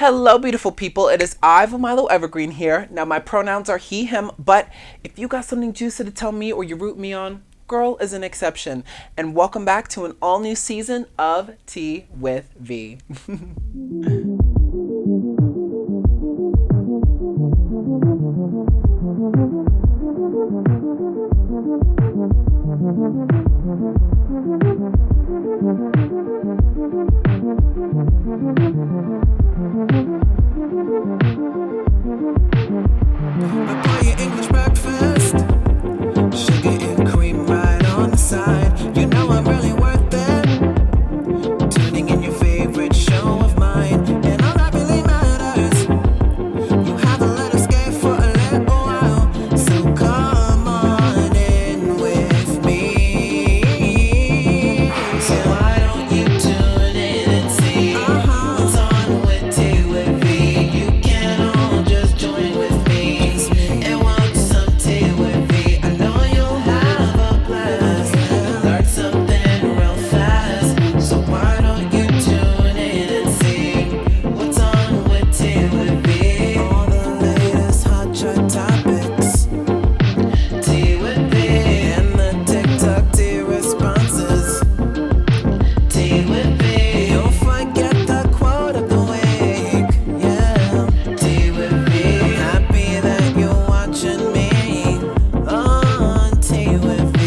Hello, beautiful people. It is I, Vemilo Evergreen here. Now, my pronouns are he, him, but if you got something juicy to tell me or you root me on, girl is an exception. And welcome back to an all-new season of Tea with V. I buy you English breakfast, sugar and cream right on the side. You know I'm really worth it. Tuning in your favorite show of mine, and all that really matters. You haven't let us skate for a little while, so come on in with me. So why don't you tune in and see what's on with Tea with V? You can all just join with me and watch some Tea with V. I know you'll have a blast and learn something real fast. So why don't you tune in and see what's on with Tea with V? All the latest hot chart topics, Tea with V, and the TikTok tea responses, Tea with V. You'll forget the quote of the week, yeah, Tea with V. I'm happy that you're watching me on Tea with V.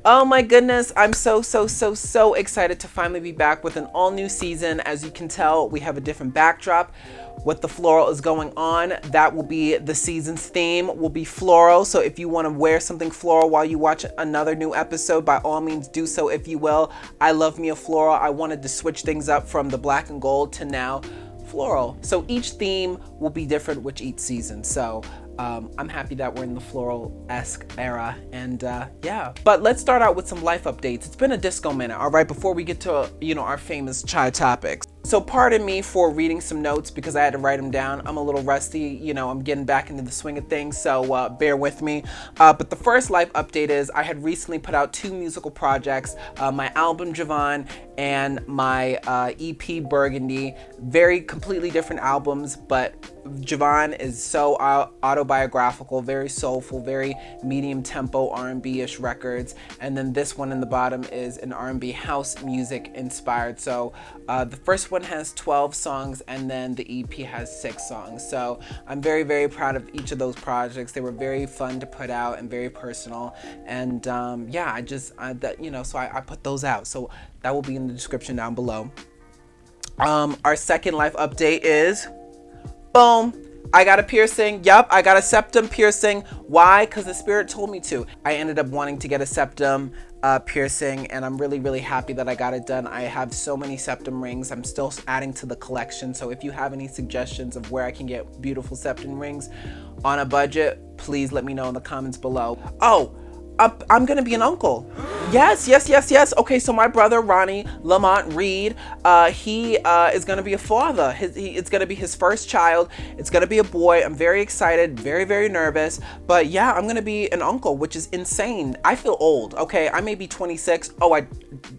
Oh my goodness, I'm so excited to finally be back with an all new season. As you can tell, we have a different backdrop. What the floral is going on, that will be the season's theme, will be floral. So if you want to wear something floral while you watch another new episode, by all means do so if you will. I love me a floral. I wanted to switch things up from the black and gold to now floral. So each theme will be different with each season. So I'm happy that we're in the floral-esque era, and yeah. But let's start out with some life updates. It's been a disco minute, all right, before we get to, our famous chai topics. So pardon me for reading some notes because I had to write them down. I'm a little rusty, I'm getting back into the swing of things, so bear with me. But the first life update is I had recently put out 2 musical projects, my album Javon and my EP Burgundy. Very completely different albums, but Javon is so autobiographical, very soulful, very medium tempo R&B-ish records. And then this one in the bottom is an R&B house music inspired. So the first one has 12 songs and then the EP has 6 songs. So I'm very proud of each of those projects. They were very fun to put out and very personal. And yeah, so I put those out. So that will be in the description down below. Our second life update is, boom, I got a piercing. Yup, I got a septum piercing. Why? Because the spirit told me to. I ended up wanting to get a septum piercing, and I'm really happy that I got it done. I have so many septum rings. I'm still adding to the collection. So if you have any suggestions of where I can get beautiful septum rings on a budget, please let me know in the comments below. Oh, I'm gonna be an uncle. Yes. Okay, so my brother Ronnie Lamont Reed, he is gonna be a father. It's gonna be his first child. It's gonna be a boy. I'm very excited, very nervous. But yeah, I'm gonna be an uncle, which is insane. I feel old. Okay, I may be 26. Oh, I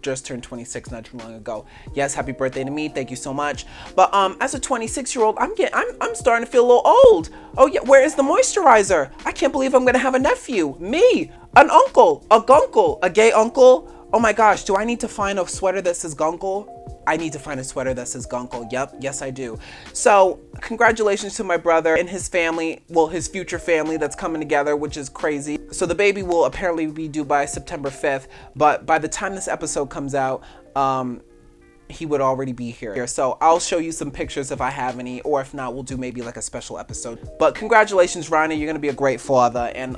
just turned 26 not too long ago. Yes, happy birthday to me. Thank you so much. But as a 26-year-old, I'm starting to feel a little old. Oh yeah, where is the moisturizer? I can't believe I'm gonna have a nephew. Me. An uncle, a gunkle, a gay uncle. Oh my gosh, do I need to find a sweater that says gunkle? I need to find a sweater that says gunkle. Yep, yes I do. So congratulations to my brother and his family, well, his future family that's coming together, which is crazy. So the baby will apparently be due by September 5th, but by the time this episode comes out, he would already be here. So I'll show you some pictures if I have any, or if not, we'll do maybe like a special episode. But congratulations, Ronnie, you're gonna be a great father. And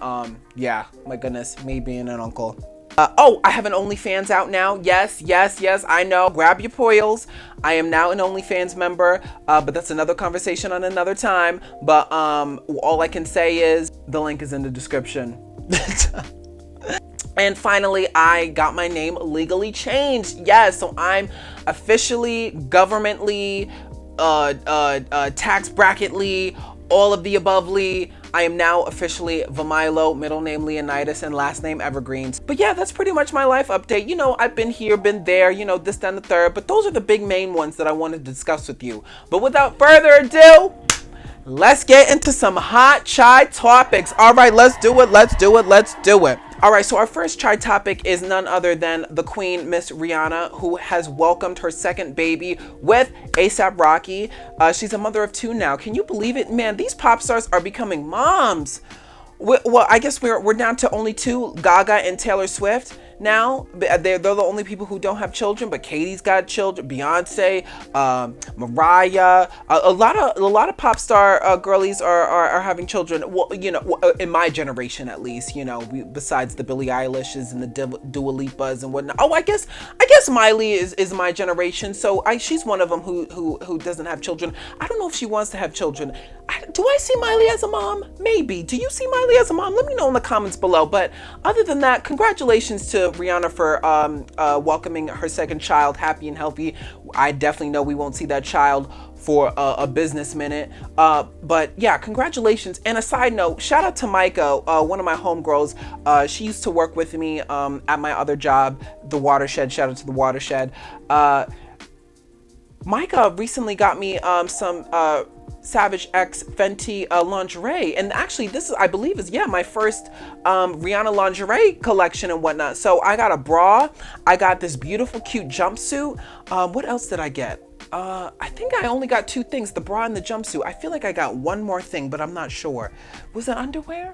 yeah, my goodness, me being an uncle. Oh, I have an OnlyFans out now. Yes, I know. Grab your poils. I am now an OnlyFans member, but that's another conversation on another time. But all I can say is the link is in the description. And finally, I got my name legally changed. Yes, so I'm officially, governmentally, tax bracketly, all of the above Lee. I am now officially Vemilo, middle name Leonidas and last name Evergreen. But yeah, that's pretty much my life update. You know, I've been here, been there, you know, this, that, and the third, but those are the big main ones that I wanted to discuss with you. But without further ado, let's get into some hot chai topics. All right, let's do it. Let's do it. Let's do it. All right, so our first chai topic is none other than the queen, Miss Rihanna, who has welcomed her second baby with ASAP Rocky. She's a mother of 2 now. Can you believe it? Man, these pop stars are becoming moms. Well, I guess we're down to only 2, Gaga and Taylor Swift. Now they're the only people who don't have children, but Katie's got children, Beyonce, Mariah, a lot of pop star girlies are having children. Well, you know, in my generation at least, you know, besides the Billie Eilishes and the Dua Lipas and whatnot. Oh, I guess Miley is my generation, so she's one of them who doesn't have children. I don't know if she wants to have children. Do I see Miley as a mom? Maybe. Do you see Miley as a mom? Let me know in the comments below. But other than that, congratulations to Rihanna for welcoming her second child happy and healthy. I definitely know we won't see that child for a business minute. But yeah, congratulations. And a side note, shout out to Micah, one of my homegirls. She used to work with me at my other job, The Watershed. Shout out to The Watershed. Micah recently got me some Savage X Fenty lingerie, and actually this is, I believe, is my first Rihanna lingerie collection and whatnot. So I got a bra, I got this beautiful cute jumpsuit. What else did I get? I think I only got 2 things, the bra and the jumpsuit. I feel like I got one more thing, but I'm not sure. Was it underwear?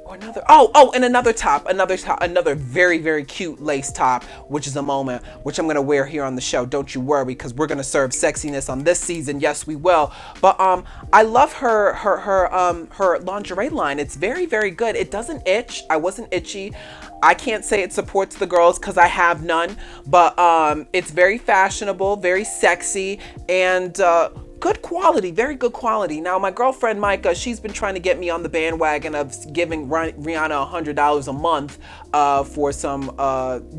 Or another, and another top, another very, very cute lace top, which is a moment, which I'm gonna wear here on the show. Don't you worry, because we're gonna serve sexiness on this season. Yes, we will. But I love her lingerie line. It's very, very good. It doesn't itch. I wasn't itchy. I can't say it supports the girls because I have none, but it's very fashionable, very sexy, and good quality, very good quality. Now, my girlfriend Micah, she's been trying to get me on the bandwagon of giving Rihanna $100 a month for some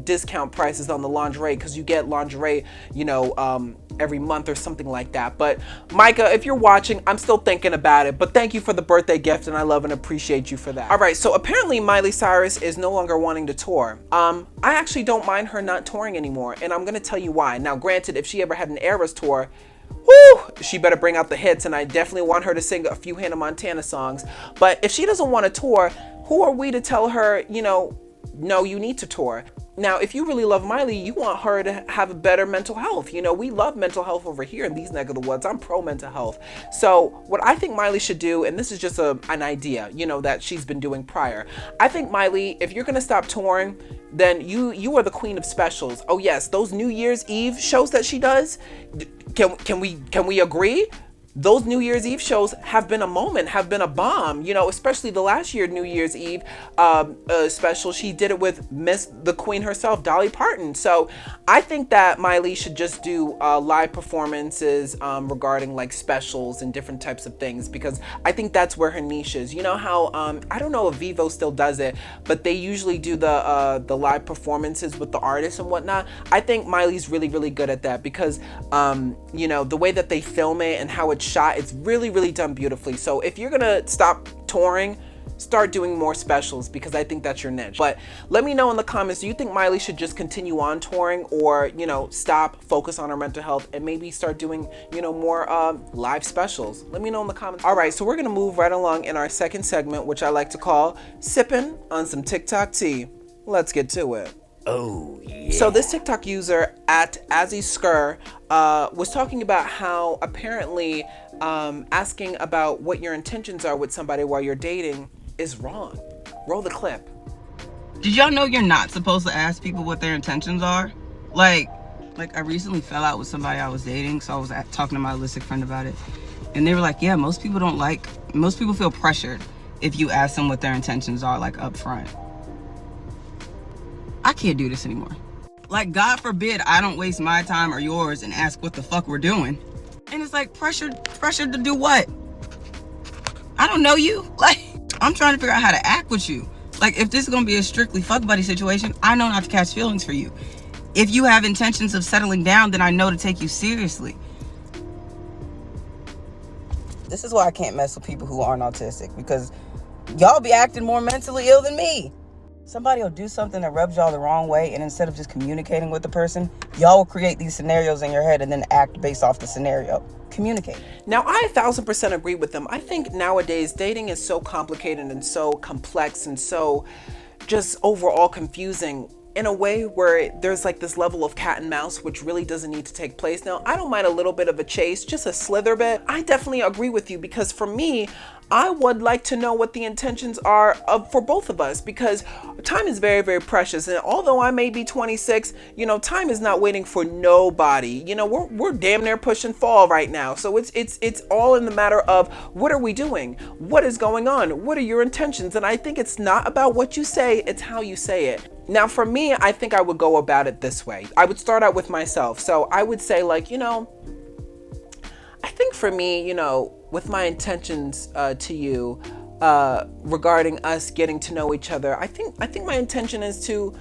discount prices on the lingerie, because you get lingerie, you know, every month or something like that. But Micah, if you're watching, I'm still thinking about it. But thank you for the birthday gift, and I love and appreciate you for that. All right, so apparently Miley Cyrus is no longer wanting to tour. I actually don't mind her not touring anymore, and I'm gonna tell you why. Now, granted, if she ever had an Eras tour, whoo, she better bring out the hits, and I definitely want her to sing a few Hannah Montana songs. But if she doesn't want to tour, who are we to tell her, you know, no, you need to tour? Now, if you really love Miley, you want her to have a better mental health. You know, we love mental health over here in these neck of the woods. I'm pro mental health. So what I think Miley should do, and this is just an idea, you know, that she's been doing prior. I think Miley, if you're going to stop touring, then you are the queen of specials. Oh yes, those New Year's Eve shows that she does, can we agree? Those New Year's Eve shows have been a moment, have been a bomb, you know, especially the last year New Year's Eve special. She did it with Miss the Queen herself, Dolly Parton. So I think that Miley should just do live performances regarding like specials and different types of things, because I think that's where her niche is. You know how, I don't know if Vivo still does it, but they usually do the live performances with the artists and whatnot. I think Miley's really, really good at that, because, you know, the way that they film it and how it's shot, it's really, really done beautifully. So if you're gonna stop touring, start doing more specials, because I think that's your niche. But let me know in the comments, do you think Miley should just continue on touring, or, you know, stop, focus on her mental health, and maybe start doing, you know, more live specials? Let me know in the comments. All right, so we're gonna move right along in our second segment, which I like to call Sippin' on Some TikTok Tea. Let's get to it. Oh, yeah. So this TikTok user at AziSkur was talking about how apparently asking about what your intentions are with somebody while you're dating is wrong. Roll the clip. Did y'all know you're not supposed to ask people what their intentions are? Like I recently fell out with somebody I was dating, so I was talking to my holistic friend about it, and they were like, yeah, most people feel pressured if you ask them what their intentions are, like up front. I can't do this anymore. Like, God forbid I don't waste my time or yours and ask what the fuck we're doing. And it's like, pressured to do what? I don't know you. Like, I'm trying to figure out how to act with you. Like, if this is gonna be a strictly fuck buddy situation, I know not to catch feelings for you. If you have intentions of settling down, then I know to take you seriously. This is why I can't mess with people who aren't autistic, because y'all be acting more mentally ill than me. Somebody will do something that rubs y'all the wrong way, and instead of just communicating with the person, y'all will create these scenarios in your head and then act based off the scenario. Communicate. Now, I 1000% agree with them. I think nowadays dating is so complicated and so complex and so just overall confusing in a way where there's like this level of cat and mouse, which really doesn't need to take place. Now, I don't mind a little bit of a chase, just a slither bit. I definitely agree with you, because for me, I would like to know what the intentions are for both of us, because time is very, very precious. And although I may be 26, time is not waiting for nobody. We're damn near pushing fall right now. So it's all in the matter of, what are we doing? What is going on? What are your intentions? And I think it's not about what you say, it's how you say it. Now, for me, I think I would go about it this way. I would start out with myself. So I would say, like, I think for me, with my intentions to you regarding us getting to know each other, I think my intention is to,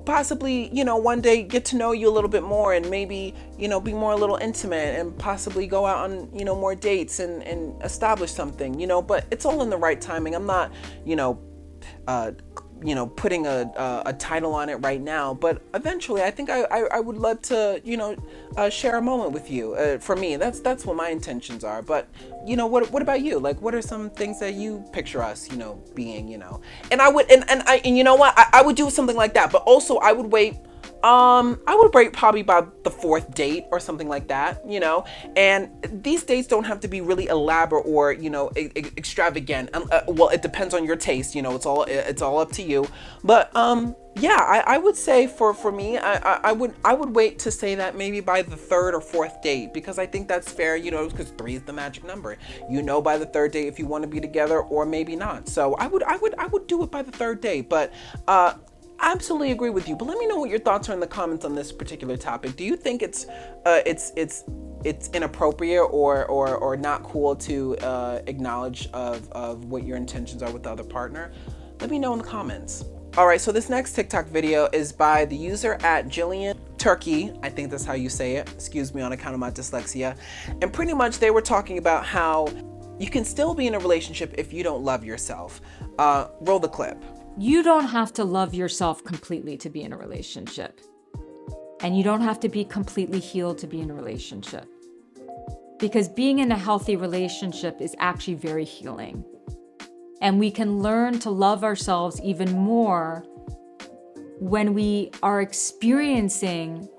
possibly, one day get to know you a little bit more, and maybe, be more a little intimate, and possibly go out on, more dates and establish something, but it's all in the right timing. I'm not, putting a title on it right now, but eventually I think I would love to, share a moment with you. For me, that's what my intentions are. But, what about you? Like, what are some things that you picture us, being, and I would, and you know what, I would do something like that, but also I would wait probably about the 4th date or something like that, and these dates don't have to be really elaborate or, extravagant. Well, it depends on your taste, it's all up to you. But, yeah, I would say for me, I would wait to say that maybe by the 3rd or 4th date, because I think that's fair, because 3 is the magic number. By the 3rd date if you want to be together, or maybe not. So I would do it by the 3rd date, but, absolutely agree with you. But let me know what your thoughts are in the comments on this particular topic. Do you think it's inappropriate or not cool to acknowledge of what your intentions are with the other partner? Let me know in the comments. All right, so this next TikTok video is by the user at Jillian Turecki. I think that's how you say it. Excuse me on account of my dyslexia. And pretty much they were talking about how you can still be in a relationship if you don't love yourself. Roll the clip. You don't have to love yourself completely to be in a relationship. And you don't have to be completely healed to be in a relationship. Because being in a healthy relationship is actually very healing. And we can learn to love ourselves even more when we are experiencing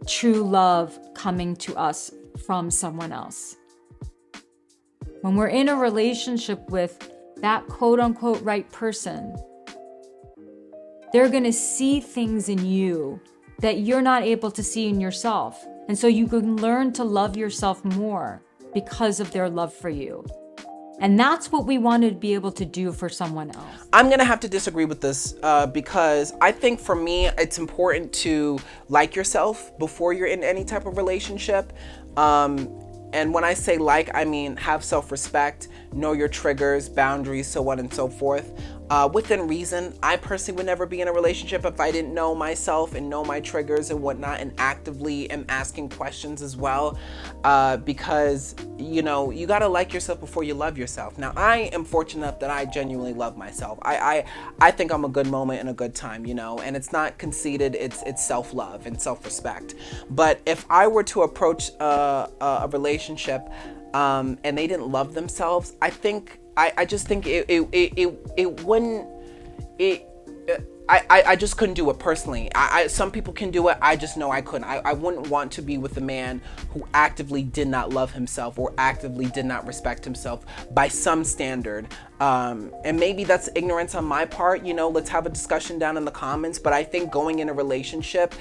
true love coming to us from someone else. When we're in a relationship with that quote-unquote right person, they're going to see things in you that you're not able to see in yourself. And so you can learn to love yourself more because of their love for you. And that's what we want to be able to do for someone else. I'm going to have to disagree with this because I think for me, it's important to like yourself before you're in any type of relationship. And when I say like, I mean have self-respect, know your triggers, boundaries, so on and so forth. Within reason. I personally would never be in a relationship if I didn't know myself and know my triggers and whatnot, and actively am asking questions as well. Because, you gotta like yourself before you love yourself. Now, I am fortunate enough that I genuinely love myself. I think I'm a good moment and a good time, and it's not conceited, it's self-love and self-respect. But if I were to approach a relationship and they didn't love themselves, I just think it wouldn't, I just couldn't do it personally. Some people can do it. I just know I couldn't. I wouldn't want to be with a man who actively did not love himself or actively did not respect himself by some standard. And maybe that's ignorance on my part. Let's have a discussion down in the comments. But I think going in a relationship,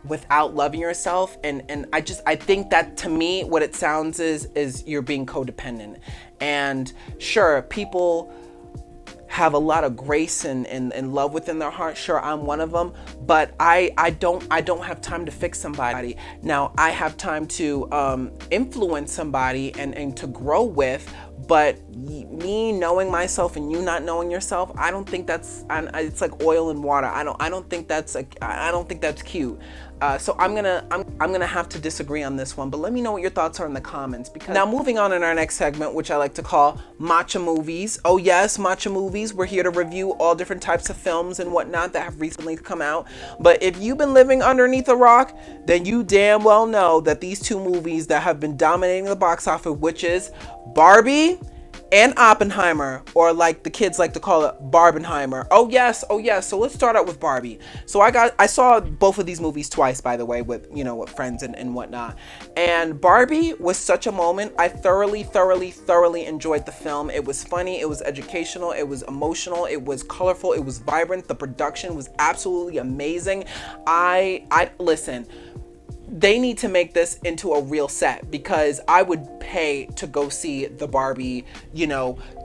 without loving yourself, and I think that, to me, what it sounds is you're being codependent. And sure, people have a lot of grace and love within their heart. Sure, I'm one of them, but I don't have time to fix somebody. Now, I have time to influence somebody and to grow with. But me knowing myself and you not knowing yourself, I don't think it's like oil and water. I don't think that's cute. So I'm gonna have to disagree on this one, but let me know what your thoughts are in the comments. Because now, moving on in our next segment, which I like to call Matcha Movies. Oh yes, Matcha Movies. We're here to review all different types of films and whatnot that have recently come out. But if you've been living underneath a rock, then you damn well know that these two movies that have been dominating the box office, which is Barbie and Oppenheimer, or like the kids like to call it, Barbenheimer. Oh yes. So let's start out with Barbie. So I saw both of these movies twice, by the way, with with friends and whatnot. And Barbie was such a moment. I thoroughly enjoyed the film. It was funny, it was educational, it was emotional, it was colorful, it was vibrant. The production was absolutely amazing. I listen. They need to make this into a real set, because I would pay to go see the Barbie,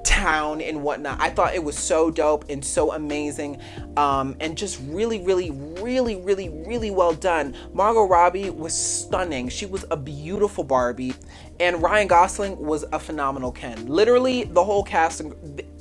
town and whatnot. I thought it was so dope and so amazing, and just really well done. Margot Robbie was stunning. She was a beautiful Barbie, and Ryan Gosling was a phenomenal Ken. Literally, the whole cast,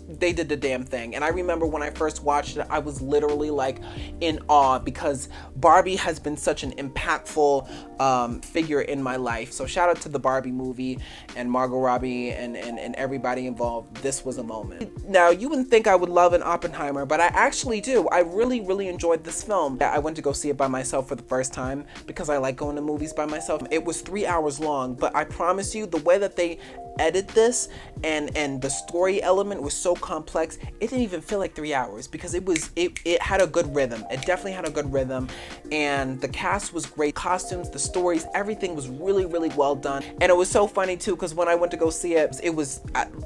they did the damn thing. And I remember when I first watched it, I was literally like in awe, because Barbie has been such an impactful figure in my life. So shout out to the Barbie movie and Margot Robbie and everybody involved. This was a moment. Now, you wouldn't think I would love an Oppenheimer, but I actually do. I really enjoyed this film. I went to go see it by myself for the first time, because I like going to movies by myself. It was 3 hours long, but I promise you, the way that they edit this and the story element was so complex, it didn't even feel like 3 hours, because it had a good rhythm. It definitely had a good rhythm, and the cast was great. Costumes, the stories, everything was really well done. And it was so funny too, because when I went to go see it, it was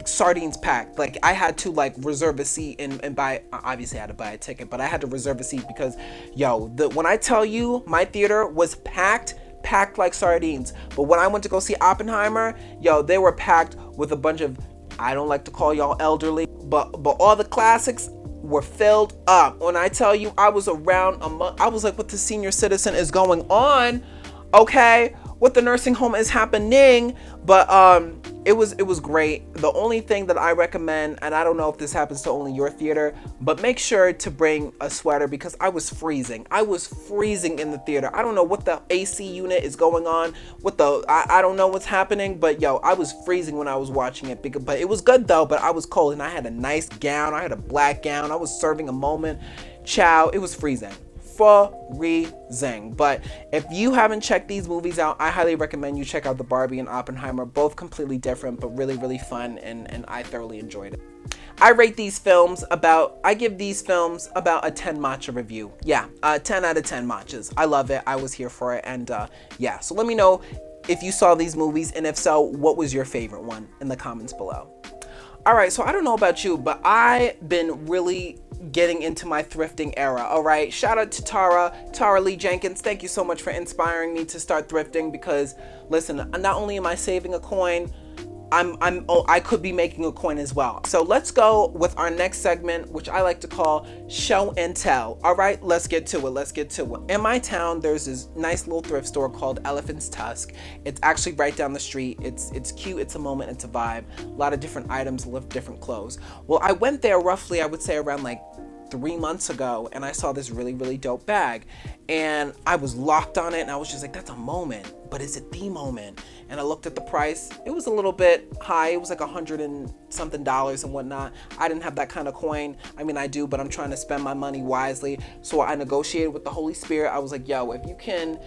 sardines packed. Like, I had to reserve a seat and buy, obviously I had to buy a ticket, but I had to reserve a seat, because when I tell you, my theater was packed like sardines. But when I went to go see Oppenheimer, they were packed with a bunch of, I don't like to call y'all elderly, but all the classics were filled up. When I tell you, I was around I was like, what the senior citizen is going on? Okay, what the nursing home is happening? But it was great. The only thing that I recommend, and I don't know if this happens to only your theater, but make sure to bring a sweater, because I was freezing. I was freezing in the theater. I don't know what the AC unit is going on. I don't know what's happening, but I was freezing when I was watching it. But it was good though. But I was cold, and I had a nice gown. I had a black gown. I was serving a moment. Chow. It was freezing. Freezing. But if you haven't checked these movies out, I highly recommend you check out the Barbie and Oppenheimer. Both completely different, but really fun, and I thoroughly enjoyed it. I give these films about a 10 matcha review. 10 out of 10 matchas. I love it. I was here for it. And so let me know if you saw these movies, and if so, what was your favorite one in the comments below. All right, so I don't know about you, but I've been really getting into my thrifting era. All right, shout out to Tara Lee Jenkins. Thank you so much for inspiring me to start thrifting, because listen, not only am I saving a coin, I could be making a coin as well. So let's go with our next segment, which I like to call show and tell. All right, let's get to it. In my town, there's this nice little thrift store called Elephant's Tusk. It's actually right down the street. It's cute, it's a moment, it's a vibe. A lot of different items, different clothes. Well, I went there roughly, I would say around 3 months ago, and I saw this really dope bag, and I was locked on it, and I was just like, that's a moment, but is it the moment? And I looked at the price. It was a little bit high. It was like $100 and something and whatnot. I didn't have that kind of coin. I mean, I do, but I'm trying to spend my money wisely. So I negotiated with the Holy Spirit. I was like, if you can,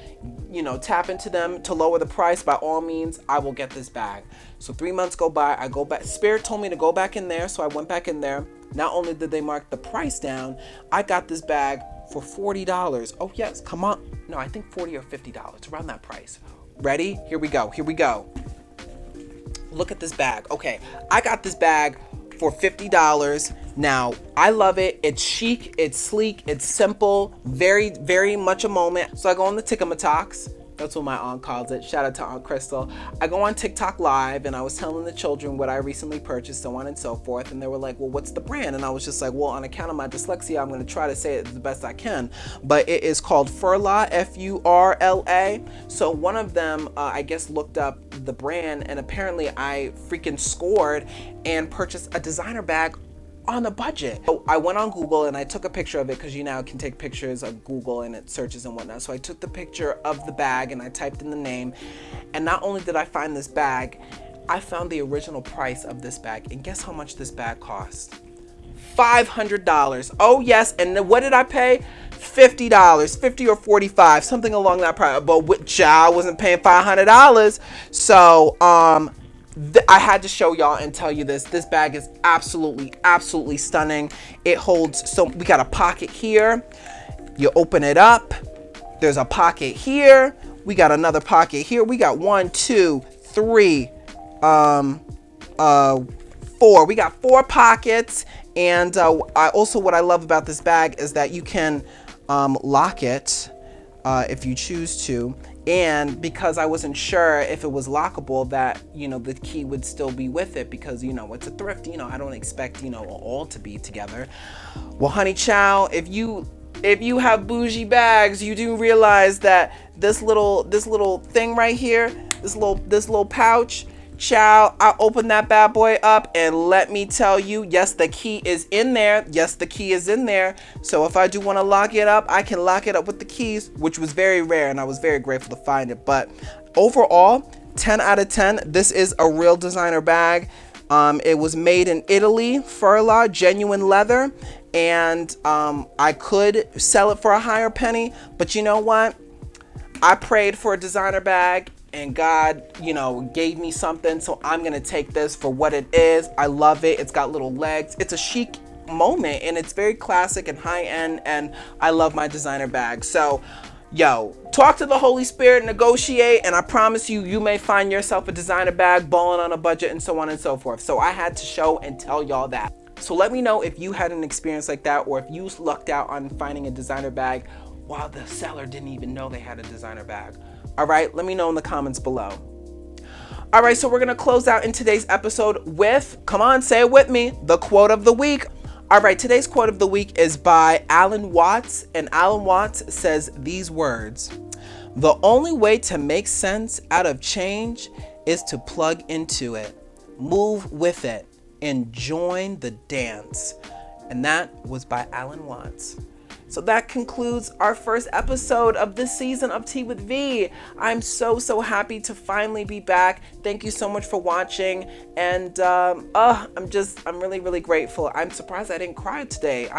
tap into them to lower the price, by all means, I will get this bag. So 3 months go by. I go back. Spirit told me to go back in there. So I went back in there. Not only did they mark the price down, I got this bag for $40. Oh yes, come on. No, I think $40 or $50, around that price. Ready? Here we go. Look at this bag. Okay, I got this bag for $50. Now, I love it. It's chic, it's sleek, it's simple, very much a moment. So I go on the TikTok Talks. That's what my aunt calls it. Shout out to Aunt Crystal. I go on TikTok Live, and I was telling the children what I recently purchased, so on and so forth. And they were like, well, what's the brand? And I was just like, well, on account of my dyslexia, I'm going to try to say it the best I can. But it is called Furla, F-U-R-L-A. So one of them, I guess, looked up the brand, and apparently I freaking scored and purchased a designer bag on a budget. So I went on Google and I took a picture of it, because you now can take pictures of Google and it searches and whatnot. So I took the picture of the bag and I typed in the name. And not only did I find this bag, I found the original price of this bag. And guess how much this bag cost? $500. Oh yes. And then what did I pay? $50, 50 or 45, something along that price. But child wasn't paying $500. So I had to show y'all and tell you this. This bag is absolutely stunning. It holds, so we got a pocket here. You open it up. There's a pocket here. We got another pocket here. We got 1, 2, 3, 4. We got 4 pockets. And what I love about this bag is that you can lock it if you choose to. And because I wasn't sure if it was lockable, that, the key would still be with it, because, it's a thrift, I don't expect, all to be together. Well, honey chow, if you have bougie bags, you do realize that this little thing right here, this little pouch, child, I opened that bad boy up, and let me tell you, yes, the key is in there. Yes, the key is in there. So if I do want to lock it up, I can lock it up with the keys, which was very rare, and I was very grateful to find it. But overall, 10 out of 10. This is a real designer bag. It was made in Italy, Furla, genuine leather, and I could sell it for a higher penny, but you know what? I prayed for a designer bag, and God, gave me something. So I'm going to take this for what it is. I love it. It's got little legs. It's a chic moment, and it's very classic and high end. And I love my designer bag. So, talk to the Holy Spirit, negotiate. And I promise you, you may find yourself a designer bag, balling on a budget, and so on and so forth. So I had to show and tell y'all that. So let me know if you had an experience like that, or if you lucked out on finding a designer bag while the seller didn't even know they had a designer bag. All right, let me know in the comments below. All right, so we're gonna close out in today's episode with, come on, say it with me, the quote of the week. All right, today's quote of the week is by Alan Watts, and Alan Watts says these words: "The only way to make sense out of change is to plug into it, move with it, and join the dance." And that was by Alan Watts. So that concludes our first episode of this season of Tea with V. I'm so happy to finally be back. Thank you so much for watching. And I'm really grateful. I'm surprised I didn't cry today.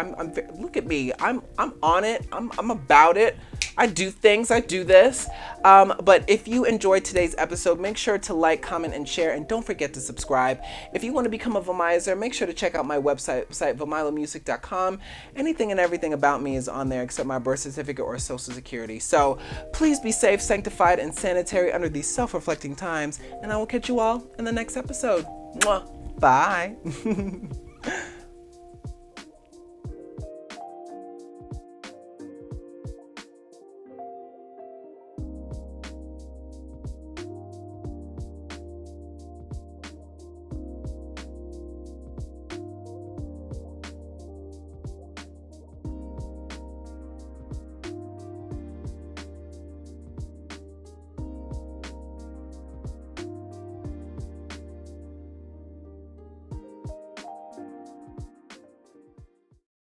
Look at me. I'm on it. I'm about it. I do things. I do this. But if you enjoyed today's episode, make sure to like, comment, and share. And don't forget to subscribe. If you want to become a vemizer, make sure to check out my website, vemilomusic.com. Anything and everything about me is on there except my birth certificate or social security. So please be safe, sanctified, and sanitary under these self-reflecting times. And I will catch you all in the next episode. Mwah. Bye.